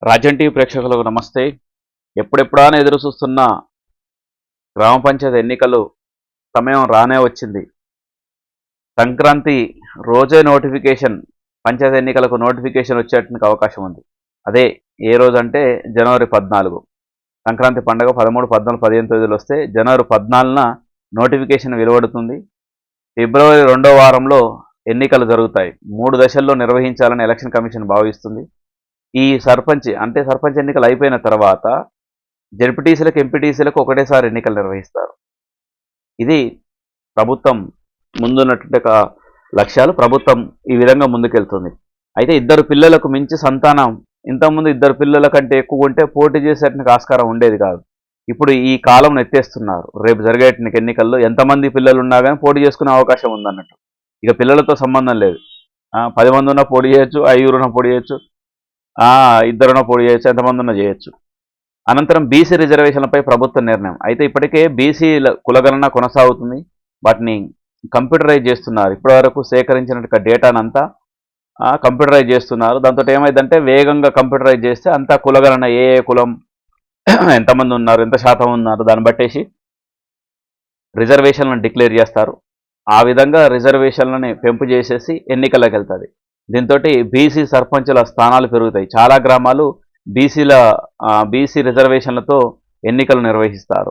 Rajan TV ప్రేక్షకులకు నమస్తే. ఎప్పుడెప్పుడా అని ఎదురు చూస్తున్న గ్రామ పంచాయతీ ఎన్నికలు సమయం రానే వచ్చింది. సంక్రాంతి రోజే నోటిఫికేషన్, పంచాయతీ ఎన్నికలకు నోటిఫికేషన్ వచ్చేటానికి అవకాశం ఉంది. అదే ఏ రోజు అంటే జనవరి 14. సంక్రాంతి పండుగ 13, 14, 15 తేదీలు వస్తే జనవరి 14న నోటిఫికేషన్ వెలువడుతుంది. ఫిబ్రవరి 2వ వారంలో ఎన్నికలు జరుగుతాయి. 3 దశల్లో నిర్వహించాలని ఎలక్షన్ కమిషన్ భావిస్తుంది. ఈ సర్పంచ్ ఎన్నికలు అయిపోయిన తర్వాత జెడ్పీటీసీలకు, ఎంపీటీసీలకు ఒకటేసారి ఎన్నికలు నిర్వహిస్తారు. ఇది ప్రభుత్వం ముందున్నటువంటి లక్ష్యాలు. ప్రభుత్వం ఈ విధంగా ముందుకెళ్తుంది. అయితే ఇద్దరు పిల్లలకు మించి సంతానం, ఇంతకుముందు ఇద్దరు పిల్లల కంటే ఎక్కువ ఉంటే పోటీ చేసేటానికి ఆస్కారం ఉండేది కాదు. ఇప్పుడు ఈ కాలం ఎత్తేస్తున్నారు. రేపు జరిగేటానికి ఎన్నికల్లో ఎంతమంది పిల్లలు ఉన్నా కానీ పోటీ చేసుకునే అవకాశం ఉందన్నట్టు. ఇక పిల్లలతో సంబంధం లేదు. 10 మంది ఉన్నా పోటీ చేయొచ్చు, 5 ఉన్నా పోటీ చేయొచ్చు, 2 పోటీ చేయొచ్చు, ఎంతమంది ఉన్నా చేయొచ్చు. అనంతరం బీసీ రిజర్వేషన్లపై ప్రభుత్వ నిర్ణయం. అయితే ఇప్పటికే బీసీల కులగణన కొనసాగుతుంది. వాటిని కంప్యూటరైజ్ చేస్తున్నారు. ఇప్పటివరకు సేకరించిన డేటానంతా కంప్యూటరైజ్ చేస్తున్నారు. దాంతో ఏమైందంటే వేగంగా కంప్యూటరైజ్ చేస్తే అంతా కులగణన, ఏ కులం ఎంతమంది ఉన్నారు, ఎంత శాతం ఉన్నారు, దాన్ని బట్టేసి రిజర్వేషన్లను డిక్లేర్ చేస్తారు. ఆ విధంగా రిజర్వేషన్లని పెంపు చేసేసి ఎన్నికలకు వెళ్తుంది. దీంతో బీసీ సర్పంచుల స్థానాలు పెరుగుతాయి. చాలా గ్రామాలు బీసీ రిజర్వేషన్లతో ఎన్నికలు నిర్వహిస్తారు.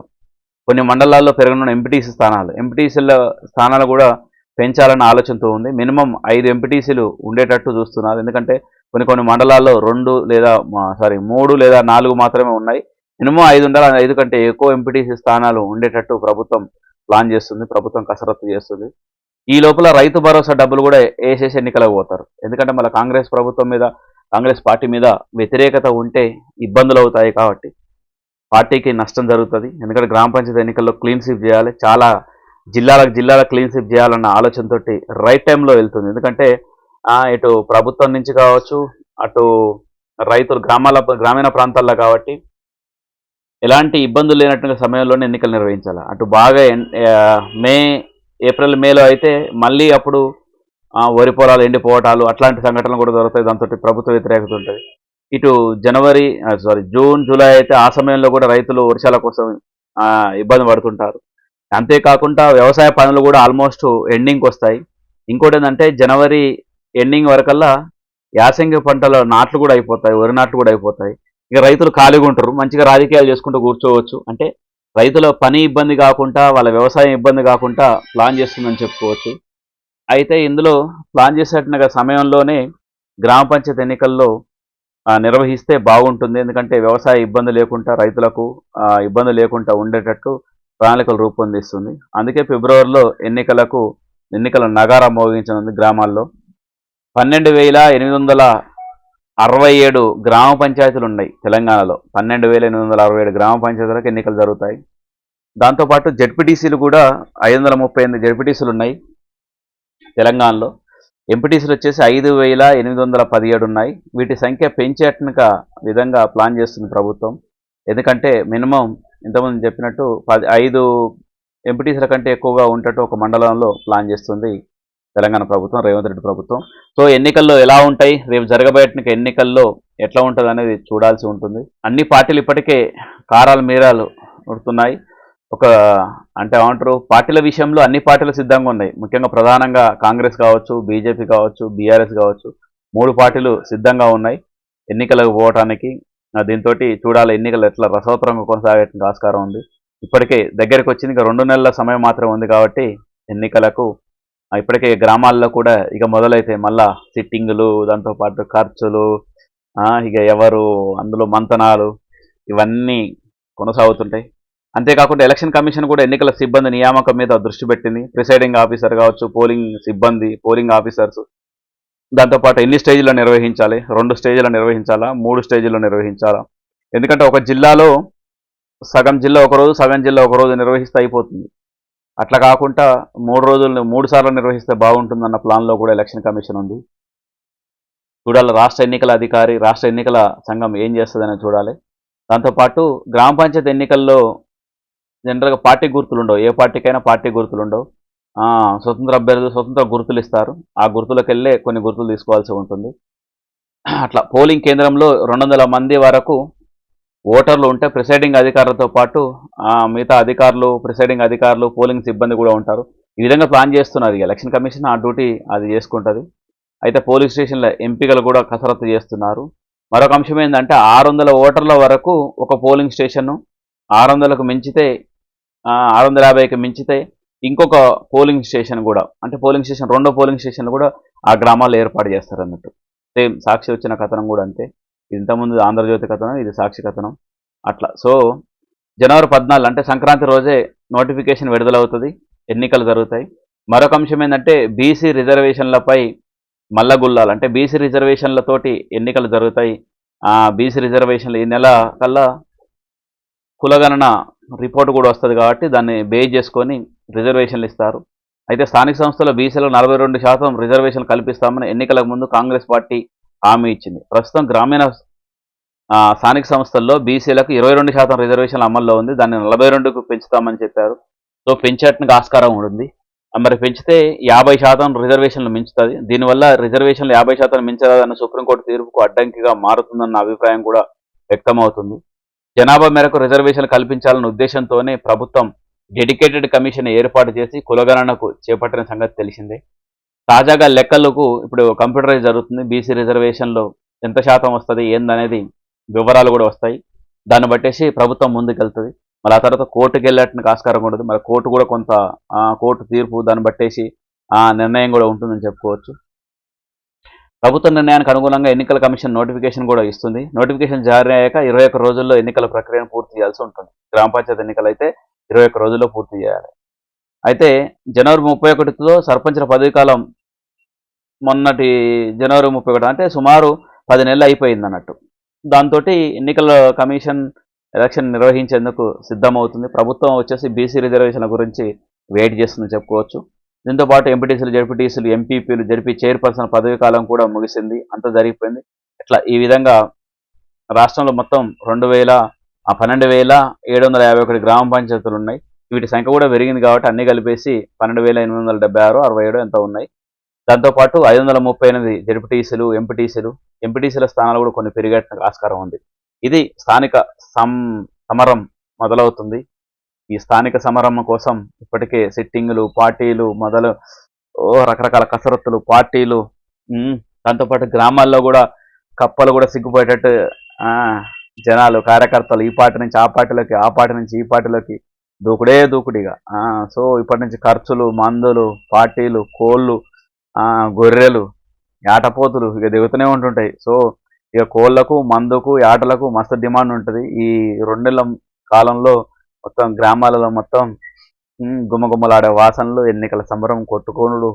కొన్ని మండలాల్లో పెరగనున్న ఎంపీటీసీల స్థానాలు కూడా పెంచాలన్న ఆలోచనతో ఉంది. మినిమం 5 ఎంపీటీసీలు ఉండేటట్టు చూస్తున్నారు. ఎందుకంటే కొన్ని మండలాల్లో 3 లేదా 4 మాత్రమే ఉన్నాయి. మినిమం 5 ఉండాలి. 5 కంటే ఎక్కువ ఎంపీటీసీ స్థానాలు ఉండేటట్టు ప్రభుత్వం ప్లాన్ చేస్తుంది. ప్రభుత్వం కసరత్తు చేస్తుంది. ఈ లోపల రైతు భరోసా డబ్బులు కూడా వేసేసి ఎన్నికలకు పోతారు. ఎందుకంటే మళ్ళీ కాంగ్రెస్ పార్టీ మీద వ్యతిరేకత ఉంటే ఇబ్బందులు అవుతాయి. కాబట్టి పార్టీకి నష్టం జరుగుతుంది. ఎందుకంటే గ్రామ పంచాయతీ ఎన్నికల్లో క్లీన్ స్వీప్ చేయాలి. చాలా జిల్లాల క్లీన్ స్వీప్ చేయాలన్న ఆలోచనతో రైట్ టైంలో వెళ్తుంది. ఎందుకంటే ఇటు ప్రభుత్వం నుంచి కావచ్చు, అటు రైతులు గ్రామీణ ప్రాంతాల్లో కాబట్టి ఎలాంటి ఇబ్బందులు లేనట్టుగా సమయంలోనే ఎన్నికలు నిర్వహించాలి. అటు బాగా ఏప్రిల్ మేలో అయితే మళ్ళీ అప్పుడు వరి పొలాలు ఎండిపోవటాలు అట్లాంటి సంఘటనలు కూడా జరుగుతాయి. దాంతో ప్రభుత్వ వ్యతిరేకత ఉంటుంది. ఇటు జూన్, జూలై అయితే ఆ సమయంలో కూడా రైతులు వర్షాల కోసం ఇబ్బంది పడుతుంటారు. అంతేకాకుండా వ్యవసాయ పనులు కూడా ఆల్మోస్ట్ ఎండింగ్కి వస్తాయి. ఇంకోటి ఏంటంటే జనవరి ఎండింగ్ వరకల్లా యాసంగి పంటల నాట్లు కూడా అయిపోతాయి, వరి నాట్లు కూడా అయిపోతాయి. ఇక రైతులు ఖాళీగా ఉంటారు, మంచిగా రాజకీయాలు చేసుకుంటూ కూర్చోవచ్చు. అంటే రైతుల పని ఇబ్బంది కాకుండా, వాళ్ళ వ్యవసాయం ఇబ్బంది కాకుండా ప్లాన్ చేస్తుందని చెప్పుకోవచ్చు. అయితే ఇందులో ప్లాన్ చేసేట సమయంలోనే గ్రామ పంచాయతీ ఎన్నికల్లో నిర్వహిస్తే బాగుంటుంది. ఎందుకంటే వ్యవసాయ ఇబ్బంది లేకుండా, రైతులకు ఇబ్బంది లేకుండా ఉండేటట్టు ప్రణాళికలు రూపొందిస్తుంది. అందుకే ఫిబ్రవరిలో ఎన్నికల నగారా మోగించనుంది. గ్రామాల్లో 12,867 గ్రామ పంచాయతీలు ఉన్నాయి తెలంగాణలో. 12,867 గ్రామ పంచాయతీలకు ఎన్నికలు జరుగుతాయి. దాంతోపాటు జెడ్పీటీసీలు కూడా 538 జెడ్పీటీసీలు ఉన్నాయి తెలంగాణలో. ఎంపీటీసీలు వచ్చేసి 5,817 ఉన్నాయి. వీటి సంఖ్య పెంచేటక విధంగా ప్లాన్ చేస్తుంది ప్రభుత్వం. ఎందుకంటే మినిమం ఇంతకుముందు చెప్పినట్టు 5 ఎంపీటీసీల కంటే ఎక్కువగా ఉండేటట్టు ఒక మండలంలో ప్లాన్ చేస్తుంది తెలంగాణ ప్రభుత్వం, రేవంత్ రెడ్డి ప్రభుత్వం. సో ఎన్నికల్లో ఎలా ఉంటాయి, రేపు జరగబోయేట ఎన్నికల్లో ఎట్లా ఉంటుంది అనేది చూడాల్సి ఉంటుంది. అన్ని పార్టీలు ఇప్పటికే కారాలు మీరాలు ఉడుతున్నాయి. పార్టీల విషయంలో అన్ని పార్టీలు సిద్ధంగా ఉన్నాయి. ముఖ్యంగా ప్రధానంగా కాంగ్రెస్ కావచ్చు, బీజేపీ కావచ్చు, బీఆర్ఎస్ కావచ్చు, 3 పార్టీలు సిద్ధంగా ఉన్నాయి ఎన్నికలకు పోవటానికి. దీంతో చూడాలి ఎన్నికలు ఎట్లా రసవత్తరంగా కొనసాగేటువంటి ఆస్కారం ఉంది. ఇప్పటికే దగ్గరికి వచ్చింది, ఇక 2 నెలల సమయం మాత్రమే ఉంది. కాబట్టి ఎన్నికలకు ఇప్పటికే గ్రామాల్లో కూడా ఇక మొదలైతే మళ్ళా సిట్టింగులు, దాంతోపాటు ఖర్చులు, ఇక ఎవరు అందులో మంతనాలు, ఇవన్నీ కొనసాగుతుంటాయి. అంతేకాకుండా ఎలక్షన్ కమిషన్ కూడా ఎన్నికల సిబ్బంది నియామకం మీద దృష్టి పెట్టింది. ప్రిసైడింగ్ ఆఫీసర్ కావచ్చు, పోలింగ్ సిబ్బంది, పోలింగ్ ఆఫీసర్స్, దాంతోపాటు ఎన్ని స్టేజ్లో నిర్వహించాలి, 2 స్టేజ్లో నిర్వహించాలా, 3 స్టేజ్లో నిర్వహించాలా. ఎందుకంటే ఒక జిల్లాలో సగం జిల్లా ఒకరోజు, సగం జిల్లా ఒకరోజు నిర్వహిస్తే అయిపోతుంది. అట్లా కాకుండా 3 సార్లు నిర్వహిస్తే బాగుంటుందన్న ప్లాన్లో కూడా ఎలక్షన్ కమిషన్ ఉంది. చూడాలి రాష్ట్ర ఎన్నికల అధికారి, రాష్ట్ర ఎన్నికల సంఘం ఏం చేస్తుందని చూడాలి. దాంతోపాటు గ్రామ పంచాయతీ ఎన్నికల్లో జనరల్గా పార్టీ గుర్తులు ఉండవు. ఏ పార్టీకైనా పార్టీ గుర్తులు ఉండవు. స్వతంత్ర అభ్యర్థులు స్వతంత్ర గుర్తులు ఇస్తారు. ఆ గుర్తులకు వెళ్ళే కొన్ని గుర్తులు తీసుకోవాల్సి ఉంటుంది. అట్లా పోలింగ్ కేంద్రంలో 200 మంది వరకు ఓటర్లు ఉంటే ప్రిసైడింగ్ అధికారులతో పాటు మిగతా అధికారులు, ప్రిసైడింగ్ అధికారులు, పోలింగ్ సిబ్బంది కూడా ఉంటారు. ఈ విధంగా ప్లాన్ చేస్తున్నారు. ఈ ఎలక్షన్ కమిషన్ ఆ డ్యూటీ అది చేసుకుంటుంది. అయితే పోలీస్ స్టేషన్ల ఎంపికలు కూడా కసరత్తు చేస్తున్నారు. మరొక అంశం ఏంటంటే 600 ఓటర్ల వరకు ఒక పోలింగ్ స్టేషను, 600కు మించితే 650కి మించితే ఇంకొక పోలింగ్ స్టేషన్ కూడా, అంటే పోలింగ్ స్టేషన్ రెండో పోలింగ్ స్టేషన్లు కూడా ఆ గ్రామాల్లో ఏర్పాటు చేస్తారు అన్నట్టు. సేమ్ సాక్షి వచ్చిన కథనం కూడా అంతే. ఇంతకుముందు ఆంధ్రజ్యోతి కథనం, ఇది సాక్షి కథనం. అట్లా సో జనవరి 14 అంటే సంక్రాంతి రోజే నోటిఫికేషన్ విడుదలవుతుంది, ఎన్నికలు జరుగుతాయి. మరొక అంశం ఏంటంటే బీసీ రిజర్వేషన్లపై మల్లగుల్లాలు, అంటే బీసీ రిజర్వేషన్లతోటి ఎన్నికలు జరుగుతాయి. బీసీ రిజర్వేషన్లు ఈ నెల కల్లా కులగణన రిపోర్ట్ కూడా వస్తుంది కాబట్టి దాన్ని బేస్ చేసుకొని రిజర్వేషన్లు ఇస్తారు. అయితే స్థానిక సంస్థల్లో బీసీలకు 42% రిజర్వేషన్లు కల్పిస్తామని ఎన్నికలకు ముందు కాంగ్రెస్ పార్టీ హామీ ఇచ్చింది. ప్రస్తుతం గ్రామీణ స్థానిక సంస్థల్లో బీసీలకు 22% రిజర్వేషన్లు అమల్లో ఉంది. దాన్ని 42కు పెంచుతామని చెప్పారు. సో పెంచేటానికి ఆస్కారం ఉంటుంది. మరి పెంచితే 50% రిజర్వేషన్లు మించుతుంది. దీనివల్ల రిజర్వేషన్లు 50% మించరాదన్న సుప్రీంకోర్టు తీర్పుకు అడ్డంకిగా మారుతుందన్న అభిప్రాయం కూడా వ్యక్తమవుతుంది. జనాభా మేరకు రిజర్వేషన్లు కల్పించాలన్న ఉద్దేశంతోనే ప్రభుత్వం డెడికేటెడ్ కమిషన్ ఏర్పాటు చేసి కులగణనకు చేపట్టిన సంగతి తెలిసిందే. తాజాగా లెక్కలకు ఇప్పుడు కంప్యూటరైజ్ జరుగుతుంది. బీసీ రిజర్వేషన్లో ఎంత శాతం వస్తుంది ఏందనేది వివరాలు కూడా వస్తాయి. దాన్ని బట్టేసి ప్రభుత్వం ముందుకెళ్తుంది. మళ్ళీ ఆ తర్వాత కోర్టుకు వెళ్ళేటానికి ఆస్కారం ఉండదు. మరి కోర్టు కూడా కొంత కోర్టు తీర్పు దాన్ని బట్టేసి నిర్ణయం కూడా ఉంటుందని చెప్పుకోవచ్చు. ప్రభుత్వ నిర్ణయానికి అనుగుణంగా ఎన్నికల కమిషన్ నోటిఫికేషన్ కూడా ఇస్తుంది. నోటిఫికేషన్ జారీ అయ్యాక 21 రోజుల్లో ఎన్నికల ప్రక్రియను పూర్తి చేయాల్సి ఉంటుంది. గ్రామ పంచాయతీ ఎన్నికలు అయితే 21 రోజుల్లో పూర్తి చేయాలి. అయితే జనవరి 31తో సర్పంచ్ల పదవీ కాలం మొన్నటి జనవరి 31 అంటే సుమారు 10 నెలలు అయిపోయింది అన్నట్టు. దాంతో ఎన్నికల కమిషన్ ఎలక్షన్ నిర్వహించేందుకు సిద్ధమవుతుంది. ప్రభుత్వం వచ్చేసి బీసీ రిజర్వేషన్ల గురించి వెయిట్ చేస్తుందని చెప్పుకోవచ్చు. దీంతో పాటు ఎంపీటీసీలు, జడ్పీటీసీలు, ఎంపీపీలు, జడ్పీ చైర్పర్సన్ పదవీ కాలం కూడా ముగిసింది. అంతా జరిగిపోయింది. ఇట్లా ఈ విధంగా రాష్ట్రంలో మొత్తం 12,751 గ్రామ పంచాయతీలు ఉన్నాయి. వీటి సంఖ్య కూడా పెరిగింది కాబట్టి అన్ని కలిపేసి 12,876, 67 ఎంత ఉన్నాయి. దాంతోపాటు 538 జడ్పీటీసీలు, ఎంపీటీసీల స్థానాలు కూడా కొన్ని పెరిగేట ఆస్కారం ఉంది. ఇది స్థానిక సమరం మొదలవుతుంది. ఈ స్థానిక సమరం కోసం ఇప్పటికే సిట్టింగులు, పార్టీలు రకరకాల కసరత్తులు, పార్టీలు, దాంతోపాటు గ్రామాల్లో కూడా కప్పలు కూడా సిగ్గుపోయేటట్టు జనాలు, కార్యకర్తలు ఈ పార్టీ నుంచి ఆ పార్టీలోకి, ఆ పార్టీ నుంచి ఈ పార్టీలోకి దూకుడిగా. సో ఇప్పటి నుంచి ఖర్చులు, మందులు, పార్టీలు, కోళ్ళు, గొర్రెలు, ఆటపోతులు ఇక దిగుతూనే ఉంటుంటాయి. సో ఇక కోళ్లకు, మందుకు, ఆటలకు మస్తు డిమాండ్ ఉంటుంది. ఈ 2 నెలల కాలంలో మొత్తం గ్రామాలలో మొత్తం గుమ్మగుమ్మలాడే వాసనలు, ఎన్నికల సంబరం, కొట్టుకోనుడు,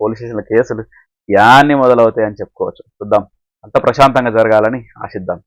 పోలీస్ స్టేషన్ల కేసులు ఇవన్నీ మొదలవుతాయని చెప్పుకోవచ్చు. చూద్దాం, అంత ప్రశాంతంగా జరగాలని ఆశిద్దాం.